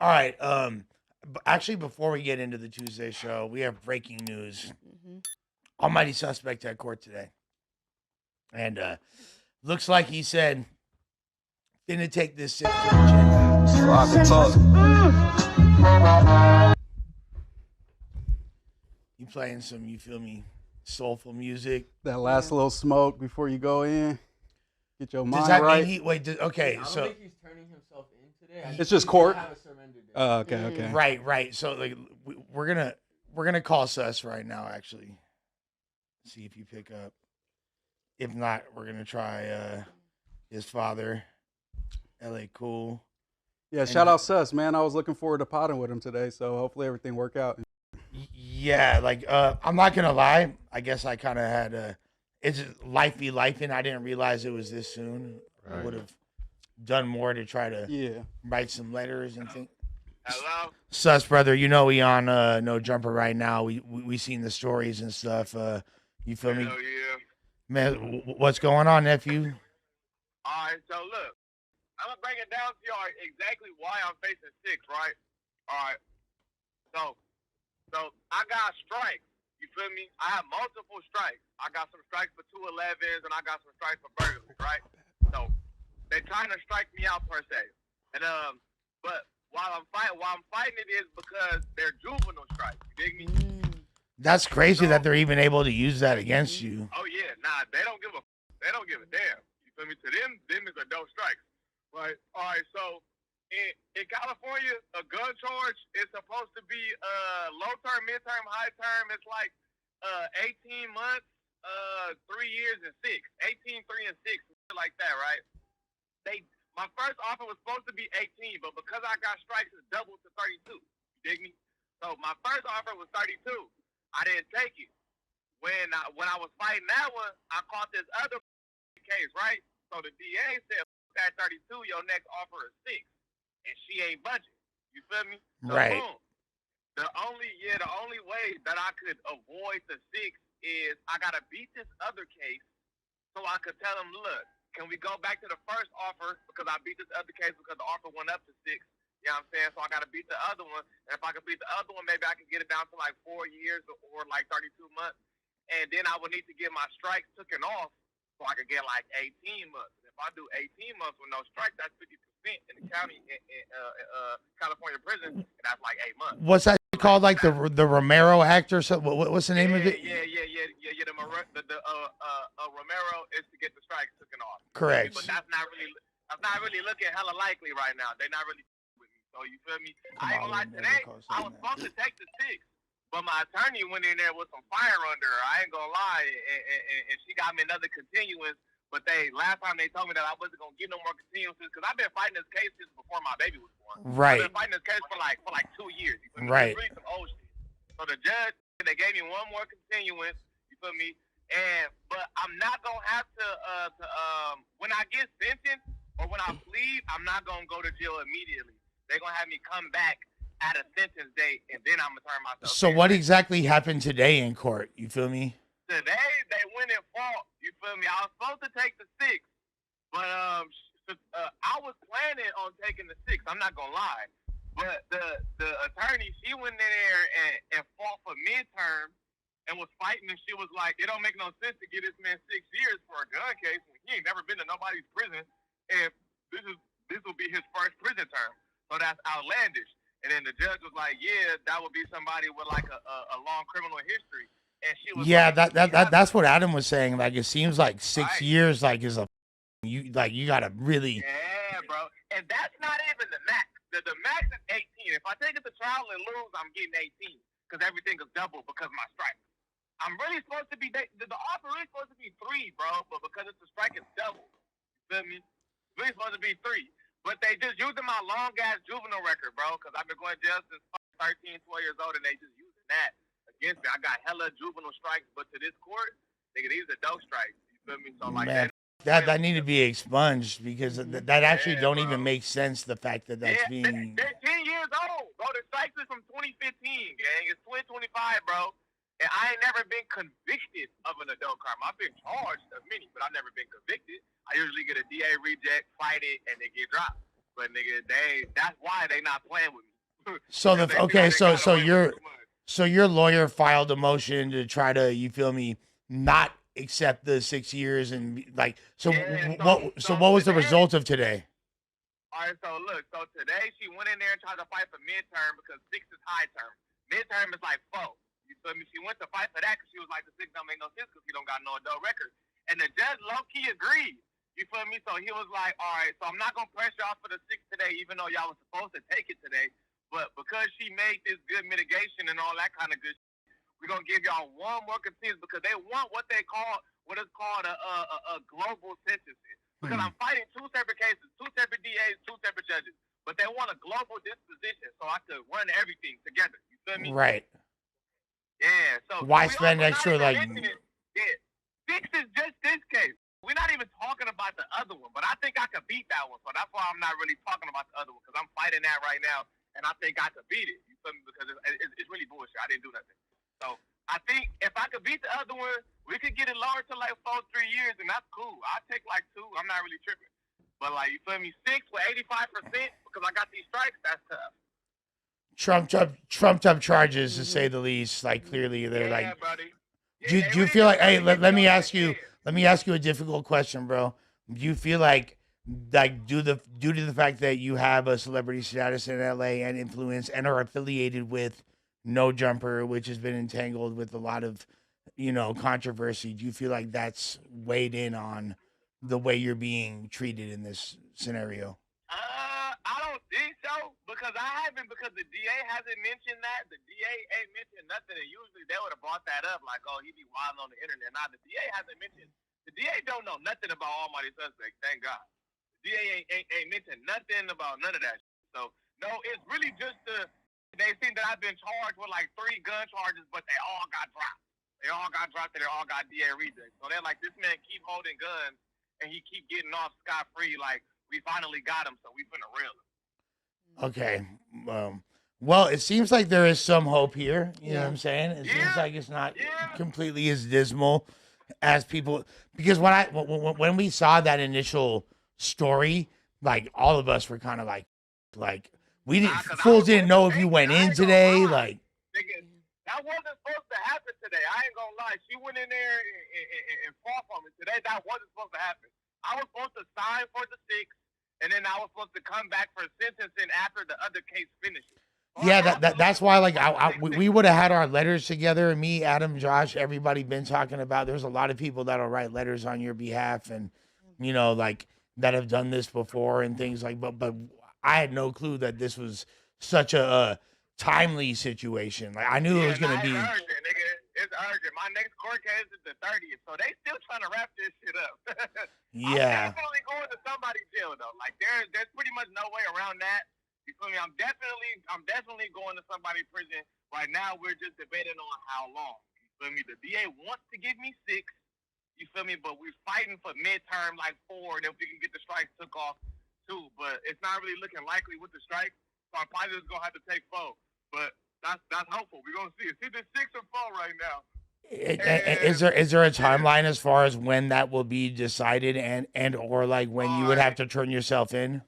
All right. Actually, before we get into the Tuesday show, we have breaking news. Mm-hmm. Almighty suspect at court today, and looks like he said, "Gonna take this six to the chin." So I can talk. You playing some, you feel me, soulful music. That last little smoke before you go in. Get your Does mind that right. mean he? Wait. Okay. I don't So think he's turning himself in today. I It's think just he's court? gonna have a surrender day. Oh, okay. right. So like, we're gonna call Sus right now. Actually, see if you pick up. If not, we're gonna try his father, L.A. Cool. Yeah, shout out Sus, man. I was looking forward to potting with him today, so hopefully everything work out. Yeah, like I'm not gonna lie. I guess I kind of had it's just life be life, and I didn't realize it was this soon. I Right. would have done more to try to Yeah. write some letters and things. Hello? Sus, brother, you know we on No Jumper right now. We seen the stories and stuff. You feel me, Hell yeah. man? What's going on, nephew? All right, so look, I'm going to break it down to y'all exactly why I'm facing six, right? All right. So I got strikes. You feel me? I have multiple strikes. I got some strikes for 211s and I got some strikes for burglaries, right? So they're trying to strike me out per se. And but while I'm fighting it is because they're juvenile strikes. You dig me? That's crazy that they're even able to use that against you. Oh yeah, nah, they don't give a damn. You feel me? To them is adult strikes. Right. All right. So in California, a gun charge is supposed to be low term, mid term, high term. It's like 18 months, 3 years and 6. 18, 3 and 6, like that, right? My first offer was supposed to be 18, but because I got strikes, it's doubled to 32. You dig me? So my first offer was 32. I didn't take it. When I was fighting that one, I caught this other case, right? So the DA said, at 32, your next offer is 6, and she ain't budget. You feel me? So Right. Boom. The only way that I could avoid the 6 is I gotta beat this other case, so I could tell them, look, can we go back to the first offer because I beat this other case because the offer went up to 6. You know what I'm saying? So I gotta beat the other one, and if I can beat the other one, maybe I can get it down to like 4 years or like 32 months, and then I would need to get my strikes taken off so I could get like 18 months. And if I do 18 months with no strike, that's 50% in the county in California prison, and that's like 8 months. What's that called? Like the Romero Act or something? What's the name of it? Yeah. The Romero is to get the strikes taken off. Correct. But that's not really looking hella likely right now. They're not really with me. So you feel me? I ain't gonna lie. Today I was supposed to take the 6. But my attorney went in there with some fire under her. I ain't gonna lie, and she got me another continuance. But last time they told me that I wasn't gonna get no more continuances because I've been fighting this case since before my baby was born. Right. I've been fighting this case for like 2 years. You feel me? Right. It's really some old shit. So the judge, they gave me one more continuance. You feel me? But I'm not gonna have to when I get sentenced or when I plead, I'm not gonna go to jail immediately. They're gonna have me come back at a sentence date, and then I'm gonna turn myself. So what exactly happened today in court? You feel me? Today they went in fault. You feel me? I was supposed to take the 6, but I was planning on taking the 6. I'm not gonna lie, but the attorney, she went in there and fought for midterm and was fighting, and she was like, it don't make no sense to give this man 6 years for a gun case when he ain't never been to nobody's prison, and this will be his first prison term. So that's outlandish. And then the judge was like, "Yeah, that would be somebody with like a long criminal history." And she was Yeah, like, that's what Adam was saying. Like it seems like 6 Right. years like is you gotta really. Yeah, bro. And that's not even the max. The max is 18. If I take it to trial and lose, I'm getting 18 because everything is double because of my strike. I'm really supposed to be the offer is supposed to be 3, bro, but because it's a strike, it's double. You feel me? It's really supposed to be 3. But they just using my long-ass juvenile record, bro, because I've been going to jail since 13, 12 years old, and they just using that against me. I got hella juvenile strikes, but to this court, nigga, these are dope strikes. You feel me? So, like, Man, that need to be expunged because that actually Yeah, don't bro. even make sense. The fact that that's being. they're 10 years old, bro. The strikes is from 2015, gang. It's 2025, bro. And I ain't never been convicted of an adult crime. I've been charged of many, but I've never been convicted. I usually get a DA reject, fight it, and they get dropped. But nigga, that's why they not playing with me. So Because they feel okay, like they got away with too much. so your lawyer filed a motion to try to, you feel me, not accept the 6 years and like, so Yeah, what was the today- result of today? All right, so look, so today she went in there and tried to fight for midterm because 6 is high term. Midterm is like 4. You feel me? She went to fight for that because she was like, the 6 don't make no sense because he don't got no adult record. And the judge low-key agreed. You feel me? So he was like, all right, so I'm not going to press y'all for the 6 today, even though y'all was supposed to take it today. But because she made this good mitigation and all that kind of good shit, we're going to give y'all one more continuous because they want what is called a global sentencing. Because I'm fighting 2 separate cases, 2 separate DAs, 2 separate judges. But they want a global disposition so I could run everything together. You feel me? Right. Yeah. So Why we spend also extra, not like- even mentioning- Yeah. 6 is just this case. We're not even talking about the other one, but I think I could beat that one. So that's why I'm not really talking about the other one because I'm fighting that right now, and I think I could beat it. You feel me? Because it's really bullshit. I didn't do nothing. So I think if I could beat the other one, we could get it lowered to like 4-3 years, and that's cool. I'll take like 2. I'm not really tripping. But like, you feel me? 6 with 85% because I got these strikes. That's tough. Trumped up charges, to say the least. Like, clearly they're Yeah, like, buddy. do Yeah, you we feel like, just hey, gotta get let me those ask you, in. let me ask you a difficult question, bro. Do you feel like due to the fact that you have a celebrity status in LA and influence and are affiliated with No Jumper, which has been entangled with a lot of, controversy, do you feel like that's weighed in on the way you're being treated in this scenario? I don't think so because because the DA hasn't mentioned that. The DA ain't mentioned nothing, and usually they would have brought that up, like, oh, he be wild on the internet. Now the DA hasn't mentioned. The DA don't know nothing about Almighty Suspect. Thank God. The DA ain't mentioned nothing about none of that. So no, it's really just they think that I've been charged with like 3 gun charges, but they all got dropped. They all got dropped, and they all got DA rejects. So they're like, this man keep holding guns, and he keep getting off scot-free. Like, we finally got him, so we finna reel him. Okay. Well, it seems like there is some hope here. You know what Yeah. I'm saying? It seems Yeah. like it's not Yeah. completely as dismal as people. Because when we saw that initial story, like all of us were kind of like we didn't Nah, 'cause I fools was didn't know if hey, you went I in ain't gonna today. lie. Like, Nigga, that wasn't supposed to happen today. I ain't gonna lie. She went in there and fought for me today. That wasn't supposed to happen. I was supposed to sign for the 6, and then I was supposed to come back for sentencing after the other case finishes. So yeah, I that's why like we would have had our letters together. Me, Adam, Josh, everybody been talking about. There's a lot of people that'll write letters on your behalf, and like that have done this before and things like. But I had no clue that this was such a timely situation. Like, I knew it was gonna be. It's urgent, nigga. It's urgent. My next court case is the 30th, so they still trying to wrap this shit up. Yeah. I'm definitely going to somebody's jail though. Like there's pretty much no way around that. You feel me? I'm definitely going to somebody's prison. Right now we're just debating on how long. You feel me? The DA wants to give me 6. You feel me? But we're fighting for midterm like 4, and if we can get the strikes took off 2. But it's not really looking likely with the strikes. So I'm probably just gonna have to take 4. But that's hopeful. We're gonna see. It's either 6 or 4 right now. Is there a timeline as far as when that will be decided and or like when you would have to turn yourself in?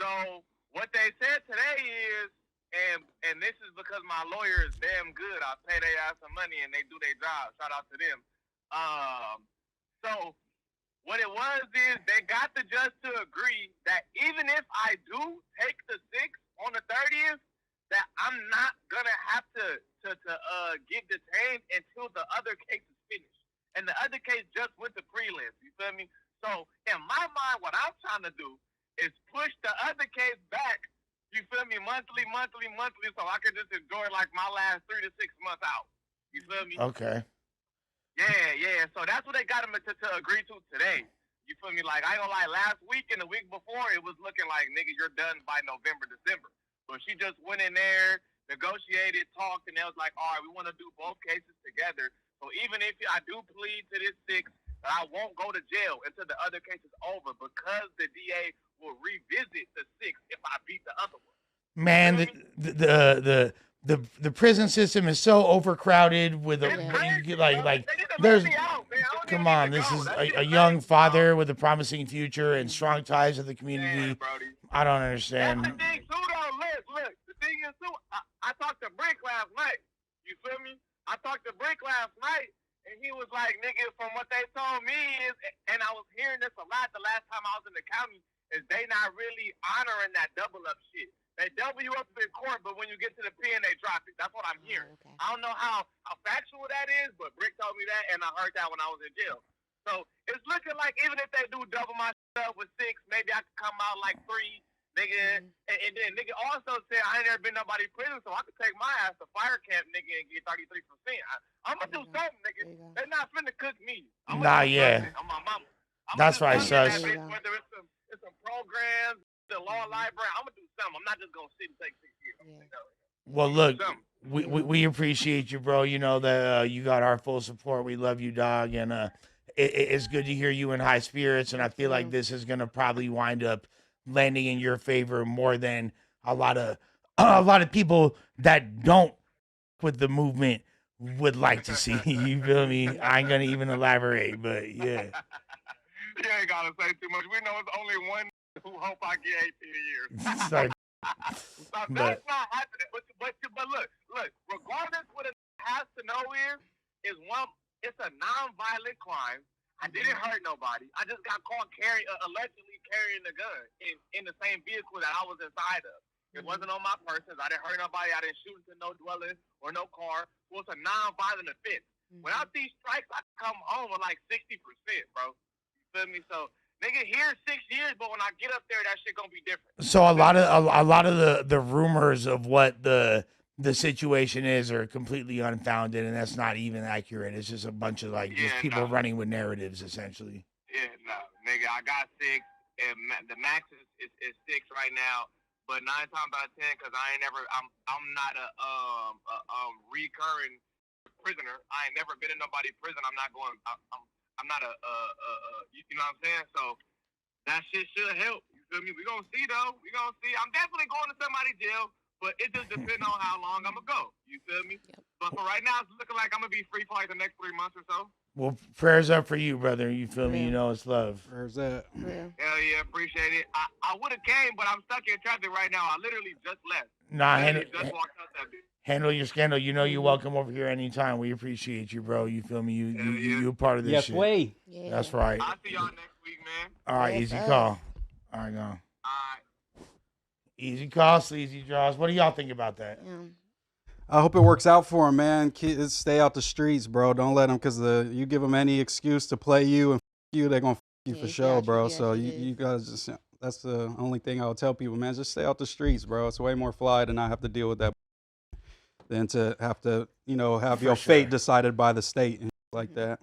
So what they said today is, and this is because my lawyer is damn good. I pay their ass some money and they do their job. Shout out to them. So what it was is they got the judge to agree that even if I do take the 6 on the 30th, that I'm not gonna have to get detained until the other case is finished. And the other case just went to prelims. You feel me? So in my mind, what I'm trying to do is push the other case back. You feel me? Monthly, so I can just enjoy like my last 3 to 6 months out. You feel me? Okay. Yeah. So that's what they got him to agree to today. You feel me? Like, I ain't gonna lie, last week and the week before, it was looking like, nigga, you're done by November, December. But she just went in there, negotiated, talked, and they was like, all right, we want to do both cases together. So even if I do plead to this 6, I won't go to jail until the other case is over because the DA will revisit the 6 if I beat the other one. Man, the prison system is so overcrowded with It's you crazy, get bro. like They need to let there's me out, man. I don't come even on, need to this go. is That shit a is young crazy, father with a promising future and strong ties to the bro. community. Yeah, Brody. I don't That's understand. the thing too, though. Look. The to Brick last night. You feel me? I talked to Brick last night, and he was like, nigga, from what they told me is, and I was hearing this a lot the last time I was in the county, is they not really honoring that double up shit. They double you up in court, but when you get to the pen, they drop it. That's what I'm hearing. Okay. I don't know how factual that is, but Brick told me that, and I heard that when I was in jail. So it's looking like even if they do double my stuff with 6, maybe I could come out like 3, nigga. And then nigga also said I ain't never been nobody in prison, so I could take my ass to fire camp, nigga, and get 33%. I'm gonna do something, nigga. They're not finna cook me. Nah, yeah. I'm my mama. That's right, sus. Whether it's some programs, the law library, I'm gonna do something. I'm not just gonna sit and take 6 years. Well, look, we appreciate you, bro. You know that you got our full support. We love you, dog, and it's good to hear you in high spirits. And I feel like this is gonna probably wind up landing in your favor more than a lot of people that don't with the movement would like to see. You feel me? I ain't gonna even elaborate, but yeah. You ain't gotta say too much. We know it's only one who hope I get 18 years. So, So that's not happening. But look, regardless what it has to know is one, it's a non-violent crime. I didn't hurt nobody. I just got caught allegedly carrying a gun in the same vehicle that I was inside of. It wasn't on my persons. I didn't hurt nobody. I didn't shoot into no dwelling or no car. Well, it's a non-violent offense. Without these strikes, I come home with like 60%, bro. You feel me? So nigga, here's 6 years, but when I get up there, that shit gonna be different. So a lot of the rumors of what the situation is are completely unfounded, and that's not even accurate. It's just a bunch of just people running with narratives, essentially. Yeah, no, nigga, I got 6, and the max is 6 right now. But 9 times out of 10, because I'm not a recurring prisoner. I ain't never been in nobody's prison. I'm not going. I'm not you know what I'm saying? So that shit should help. You feel me? We gonna see though. We gonna see. I'm definitely going to somebody's jail, but it just depends on how long I'm gonna go. You feel me? Yep. But for right now, it's looking like I'm gonna be free for like the next 3 months or so. Well, prayers up for you, brother. You feel me? You know it's love. Where's that? Real. Hell yeah, appreciate it. I would have came, but I'm stuck in traffic right now. I literally just left. Nah, Literally just walked out that bitch. handle your scandal. You know you're welcome over here anytime. We appreciate you, bro. You feel me? You a part of this Yes, shit. way. Yeah. That's right. I'll see y'all next week, man. All right, Yes, easy sir. call. All right, go. All right. Easy call, sleazy draws. What do y'all think about that? Yeah. I hope it works out for him, man. Kids, stay out the streets, bro. Don't let them, because you give them any excuse to play you and you, they're going to you Yeah, for he sure, got you. bro. Yeah, So he you is. guys just, that's the only thing I would tell people, man. Just stay out the streets, bro. It's way more fly to not have to deal with that than to have to, have For your sure. fate decided by the state and like that.